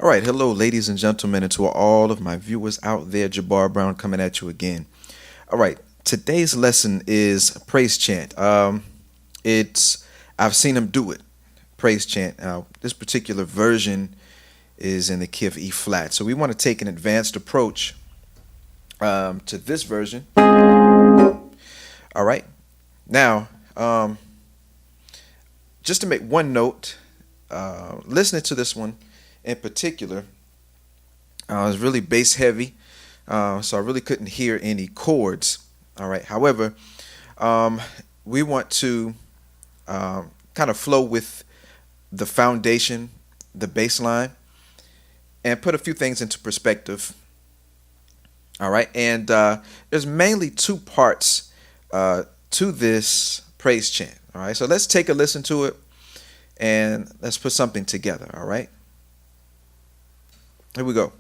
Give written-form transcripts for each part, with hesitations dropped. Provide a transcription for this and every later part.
All right, hello, ladies and gentlemen, and to all of my viewers out there, Jabbar Brown coming at you again. All right, today's lesson is praise chant. It's I've seen him do it, praise chant. Now, this particular version is in the key of E flat, so we want to take an advanced approach to this version. All right, now just to make one note, listening to this one in particular, it was really bass heavy, so I really couldn't hear any chords. All right. However, we want to kind of flow with the foundation, the bass line, and put a few things into perspective. All right. And there's mainly two parts to this praise chant. All right. So let's take a listen to it and let's put something together. All right. Here we go.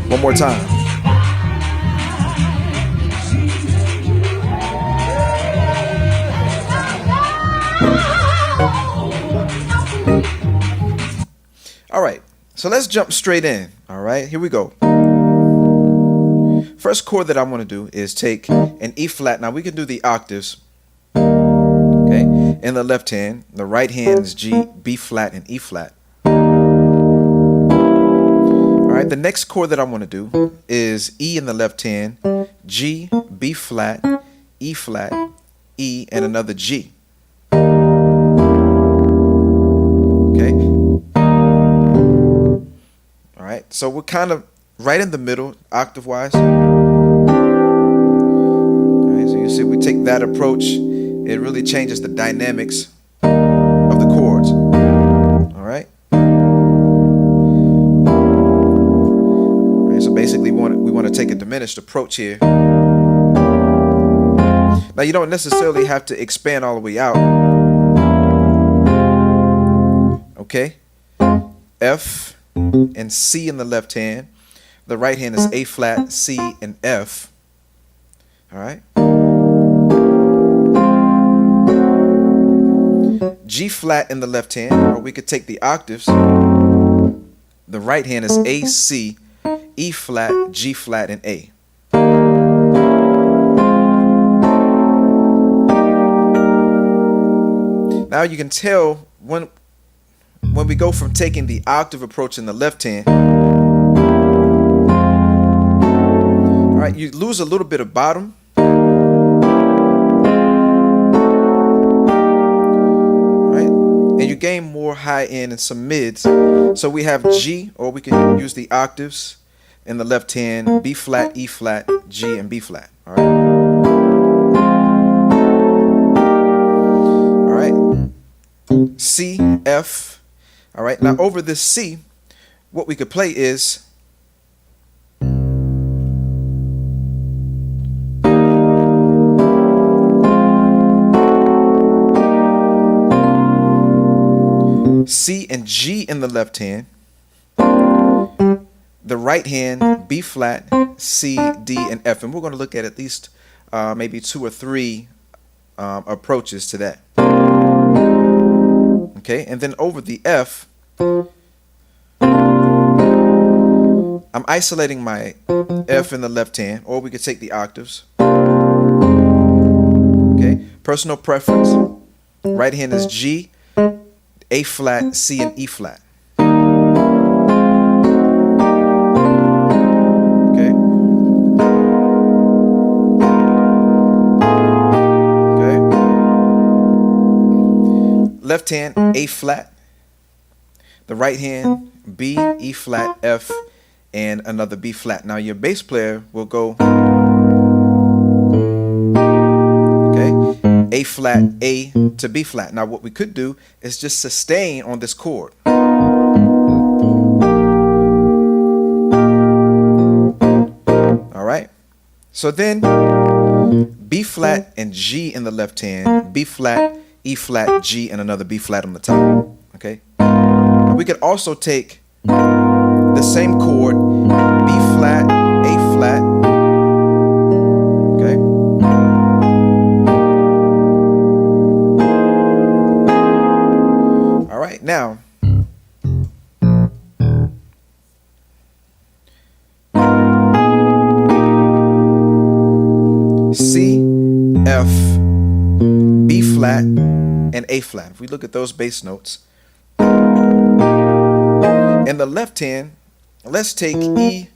One more time. All right, so let's jump straight in. All right, here we go. First chord that I want to do is take an E flat. Now we can do the octaves. Okay, in the left hand, the right hand is G, B flat, and E flat. All right, the next chord that I want to do is E in the left hand, G, B flat, E, and another G. Okay. All right, so we're kind of right in the middle, octave-wise. All right, so you see, we take that approach. It really changes the dynamics of the chords. All right. So basically, we want to take a diminished approach here. Now, you don't necessarily have to expand all the way out. Okay? F and C in the left hand. The right hand is A flat, C, and F. All right? G flat in the left hand, or we could take the octaves. The right hand is A, C, E flat, G flat, and A. Now you can tell when we go from taking the octave approach in the left hand, all right, you lose a little bit of bottom. All right, and you gain more high end and some mids. So we have G, or we can use the octaves. In the left hand, B flat, E flat, G, and B flat. All right. All right. C, F. All right. Now over this C, what we could play is C and G in the left hand. The right hand, B flat, C, D, and F. And we're going to look at least maybe two or three approaches to that. Okay, and then over the F, I'm isolating my F in the left hand, or we could take the octaves. Okay, personal preference. Right hand is G, A flat, C, and E flat. Left hand, A flat. The right hand, B, E flat, F, and another B flat. Now your bass player will go, okay, A flat, A to B flat. Now what we could do is just sustain on this chord. So then B flat and G in the left hand, B flat, E flat, G, and another B flat on the top. Okay. We could also take the same chord, B flat, A flat. Okay. All right, now C, F, B flat, and A flat. If we look at those bass notes, in the left hand, let's take E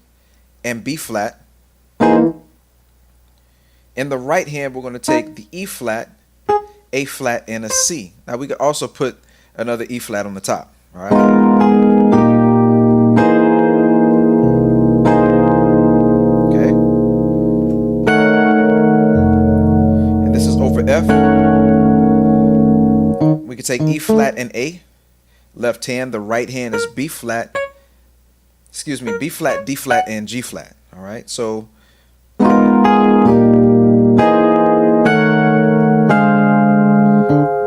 and B flat. In the right hand, we're going to take the E flat, A flat, and a C. Now we could also put another E flat on the top. All right. Okay. And this is over F. We could take E flat and A. Left hand, the right hand is B flat, B flat, D flat, and G flat. All right, so D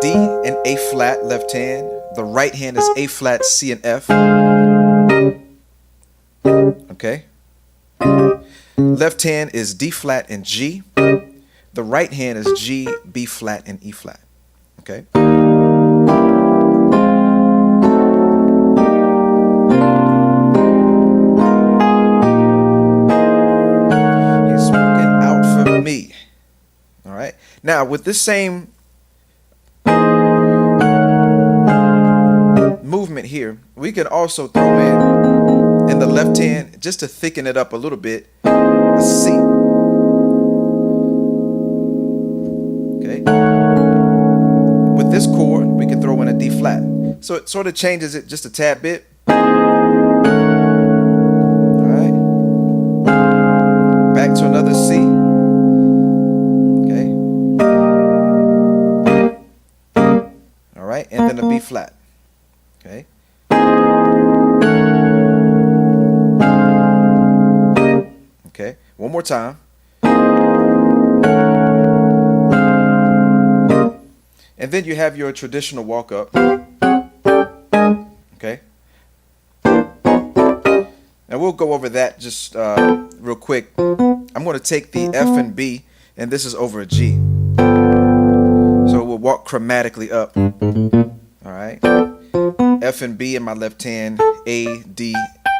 and A flat, left hand. The right hand is A flat, C, and F. Okay. Left hand is D flat and G. The right hand is G, B flat, and E flat. Okay. Me. All right. Now with this same movement here, we can also throw in the left hand, just to thicken it up a little bit, a C. Okay. With this chord, we can throw in a D flat. So it sort of changes it just a tad bit. All right. Back to another C. And then a B flat. Okay. Okay. One more time. And then you have your traditional walk up. Okay. And we'll go over that just real quick. I'm going to take the F and B, and this is over a G. So we'll walk chromatically up. All right. F and B in my left hand, A, D,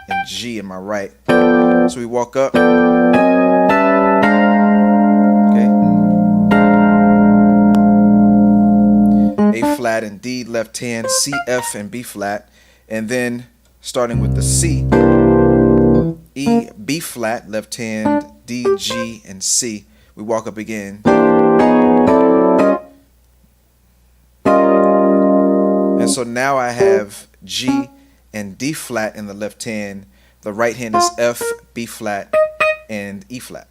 and G in my right. So we walk up. Okay. A flat and D, left hand, C, F, and B flat. And then starting with the C, E, B flat, left hand, D, G, and C. We walk up again. And so now I have G and D flat in the left hand. The right hand is F, B flat, and E flat.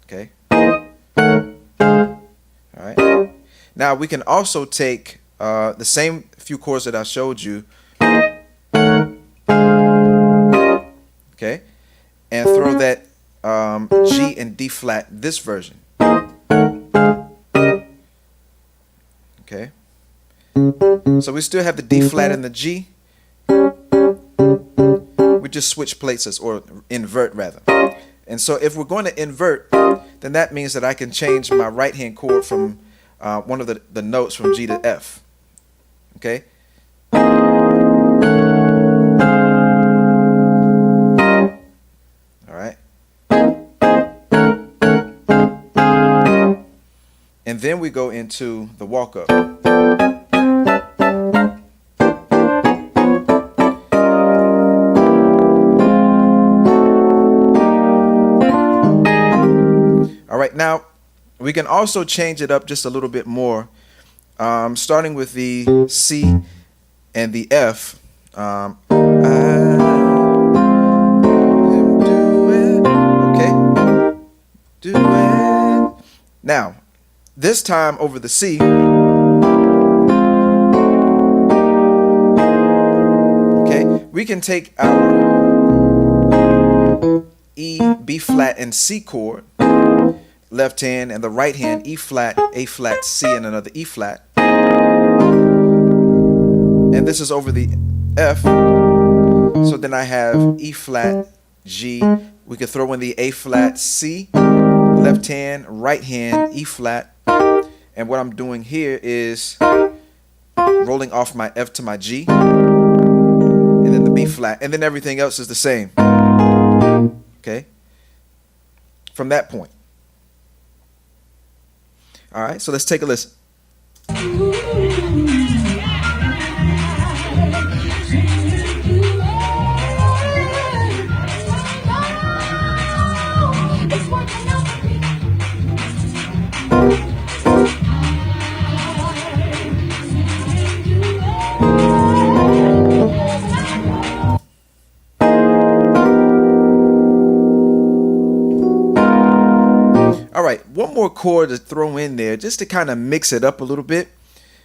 Okay. All right. Now we can also take the same few chords that I showed you. Okay. And throw that G and D flat, this version. Okay. So we still have the D flat and the G. We just switch places, or invert rather. And so if we're going to invert, then that means that I can change my right hand chord from one of the notes from G to F. Okay. All right. And then we go into the walk up. Now, we can also change it up just a little bit more, starting with the C and the F. Okay. Do it. Now, this time over the C. Okay, we can take our E, B flat, and C chord. left hand, and the right hand E flat, A flat, C, and another E flat. And this is over the F. So then I have E flat, G. We could throw in the A flat, C, left hand, right hand, E flat. And what I'm doing here is rolling off my F to my G, and then the B flat, and then everything else is the same. Okay? From that point. All right, so let's take a listen. All right, one more chord to throw in there just to kind of mix it up a little bit.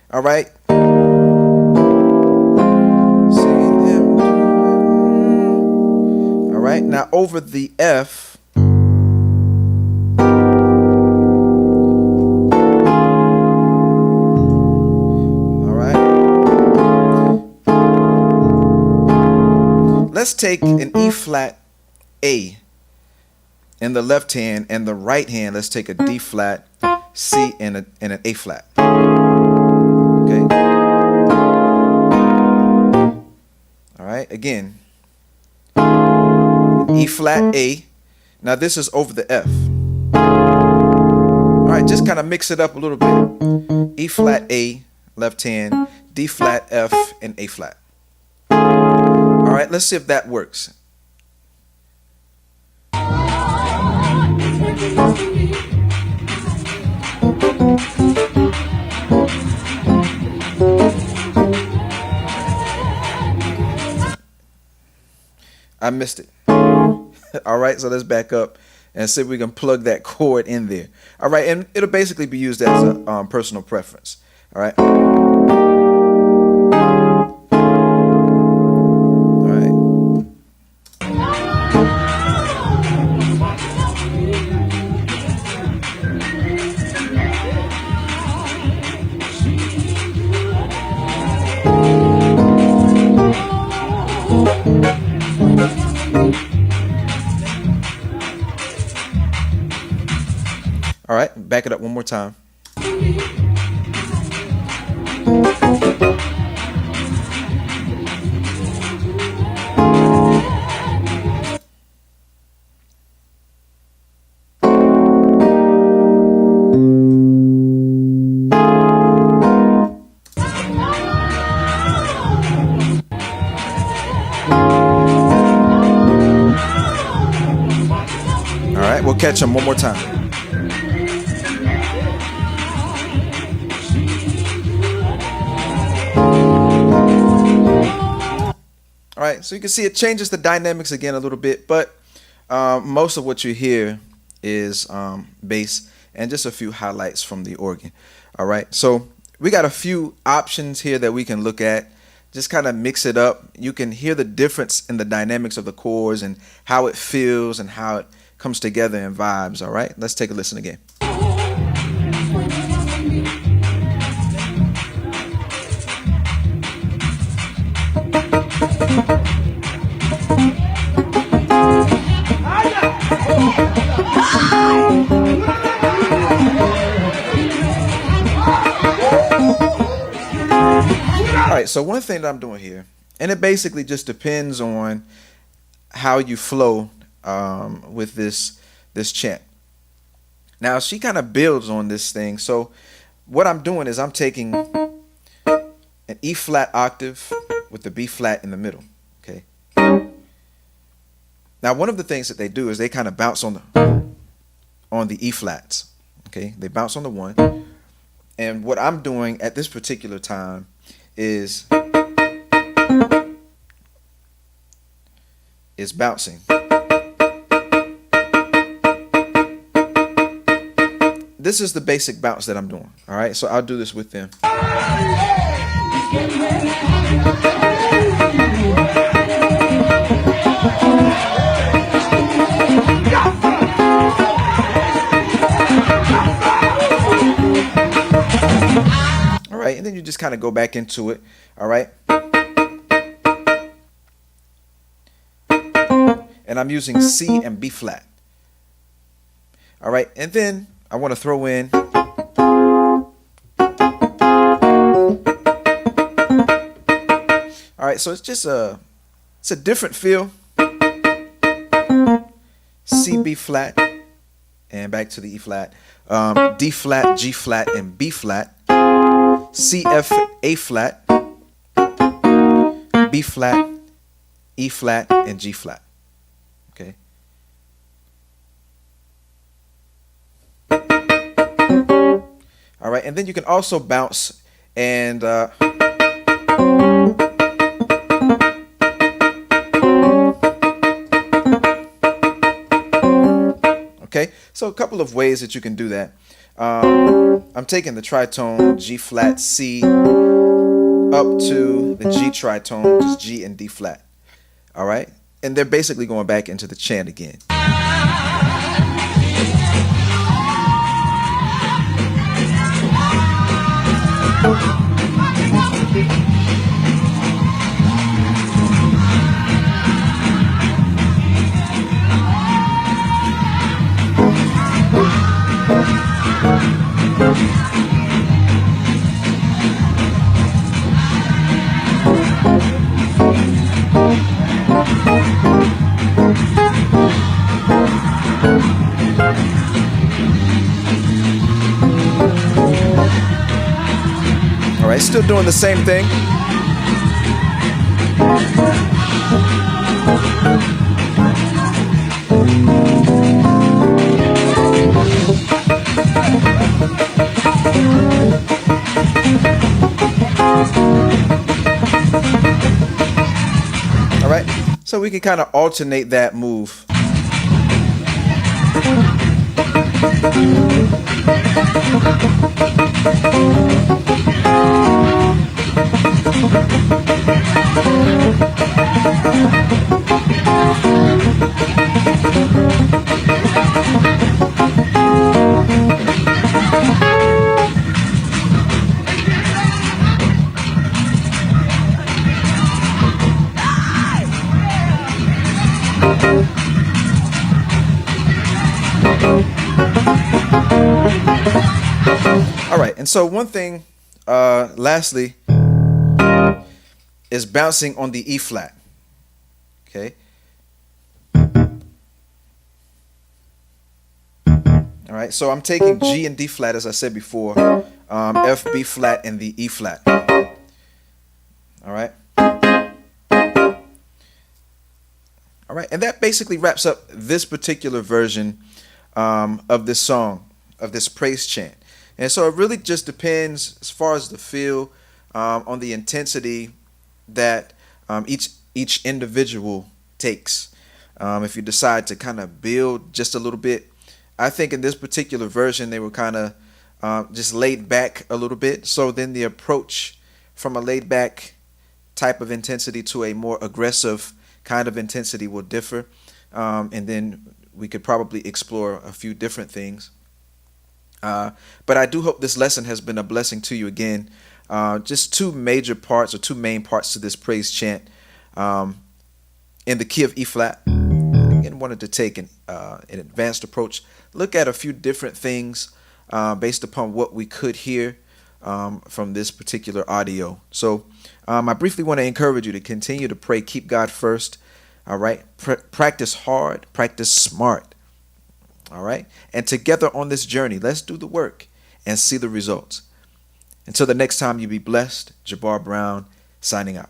All right. All right, now over the F. All right. Let's take an E flat A in the left hand, and the right hand, let's take a D flat, C, and an A flat. Okay. All right, again, E flat A. Now this is over the F. All right, just kind of mix it up a little bit. E flat A, left hand, D flat F, and A flat. All right, let's see if that works. I missed it. All right, so let's back up and see if we can plug that chord in there. All right, and it'll basically be used as a personal preference. All right. All right, back it up one more time. All right, we'll catch them one more time. All right, so you can see it changes the dynamics again a little bit, but most of what you hear is bass and just a few highlights from the organ. All right, so we got a few options here that we can look at. Just kind of mix it up. You can hear the difference in the dynamics of the chords and how it feels and how it comes together in vibes. All right, let's take a listen again. All right, so one thing that I'm doing here, and it basically just depends on how you flow with this chant. Now she kind of builds on this thing. So what I'm doing is I'm taking an E flat octave with the B flat in the middle. Okay. Now one of the things that they do is they kind of bounce on the E flats. Okay, they bounce on the one. And what I'm doing at this particular time is bouncing. This is the basic bounce that I'm doing. All right, so I'll do this with them. just kind of go back into it. All right. And I'm using C and B flat. All right. And then I want to throw in all right, so it's a different feel. C, B flat, and back to the E flat. D flat, G flat, and B flat. C, F, A flat, B flat, E flat, and G flat. Okay. All right, and then you can also bounce and okay, so a couple of ways that you can do that. I'm taking the tritone G flat C up to the G tritone, which is G and D flat. All right, and they're basically going back into the chant again. All right, still doing the same thing. All right, so we can kind of alternate that move. All right, and so one thing, lastly, is bouncing on the E flat. Okay. All right, so I'm taking G and D flat, as I said before, F, B flat, and the E flat. All right. All right, and that basically wraps up this particular version of this song, of this praise chant. And so it really just depends, as far as the feel, on the intensity that each individual takes. If you decide to kind of build just a little bit, I think in this particular version they were kind of just laid back a little bit. So then the approach from a laid back type of intensity to a more aggressive kind of intensity will differ. And then we could probably explore a few different things. But I do hope this lesson has been a blessing to you again. Just two major parts, or two main parts to this praise chant in the key of E flat. Again, wanted to take an advanced approach, look at a few different things based upon what we could hear from this particular audio. So I briefly want to encourage you to continue to pray, keep God first. All right, practice hard, practice smart. All right, and together on this journey, let's do the work and see the results. Until the next time, you be blessed. Jabbar Brown signing out.